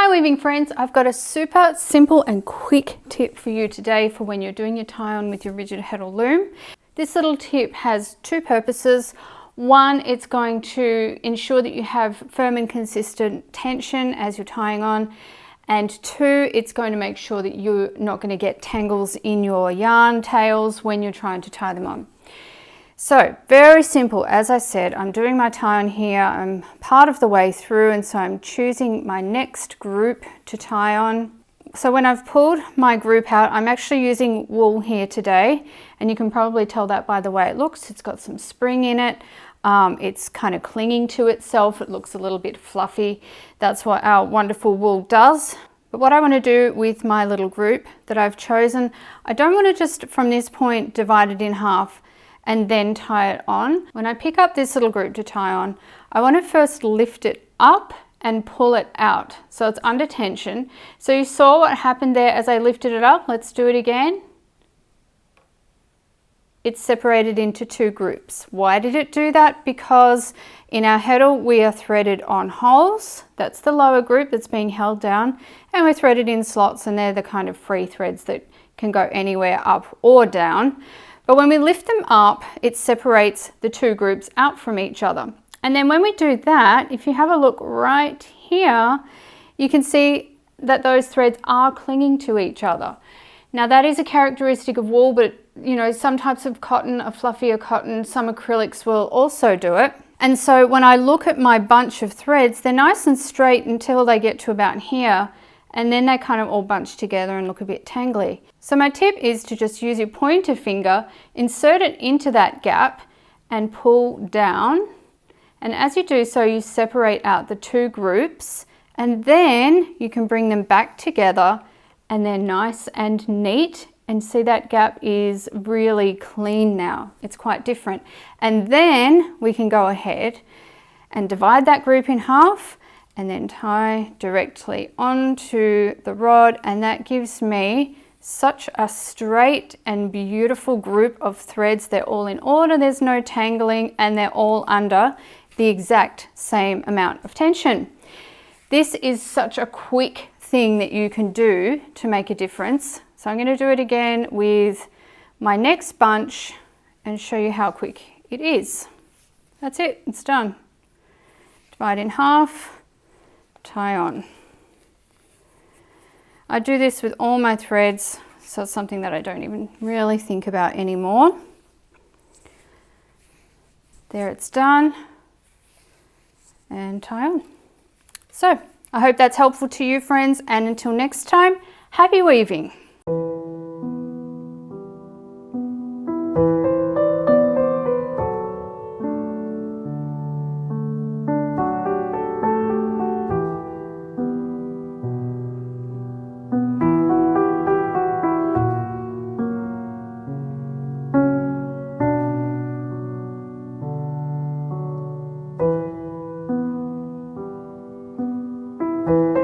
Hi weaving friends, I've got a super simple and quick tip for you today for when you're doing your tie-on with your rigid heddle loom. This little tip has two purposes. One, it's going to ensure that you have firm and consistent tension as you're tying on. And two, it's going to make sure that you're not going to get tangles in your yarn tails when you're trying to tie them on. So very simple. As I said, I'm doing my tie on here. I'm part of the way through, and so I'm choosing my next group to tie on. So when I've pulled my group out, I'm actually using wool here today, and you can probably tell that by the way it looks. It's got some spring in it. It's kind of clinging to itself. It looks a little bit fluffy. That's what our wonderful wool does. But what I want to do with my little group that I've chosen, I don't want to just from this point divide it in half and then tie it on. When I pick up this little group to tie on, I want to first lift it up and pull it out so it's under tension. So you saw what happened there as I lifted it up. Let's do it again. It's separated into two groups. Why did it do that? Because in our heddle we are threaded on holes. That's the lower group that's being held down, and we're threaded in slots, and they're the kind of free threads that can go anywhere up or down. But when we lift them up, it separates the two groups out from each other. And then when we do that, if you have a look right here, you can see that those threads are clinging to each other. Now that is a characteristic of wool, but you know, some types of cotton, a fluffier cotton, some acrylics will also do it. And so when I look at my bunch of threads, they're nice and straight until they get to about here, and then they kind of all bunch together and look a bit tangly. So my tip is to just use your pointer finger, insert it into that gap and pull down. And as you do so, you separate out the two groups, and then you can bring them back together and they're nice and neat. And see, that gap is really clean now. It's quite different. And then we can go ahead and divide that group in half and then tie directly onto the rod, and that gives me such a straight and beautiful group of threads. They're all in order, there's no tangling, and they're all under the exact same amount of tension. This is such a quick thing that you can do to make a difference. So I'm going to do it again with my next bunch and show you how quick it is. That's it, it's done. Divide in half, tie on. I do this with all my threads, so it's something that I don't even really think about anymore. There, it's done, and tie on. So I hope that's helpful to you friends, and until next time, happy weaving. Thank you.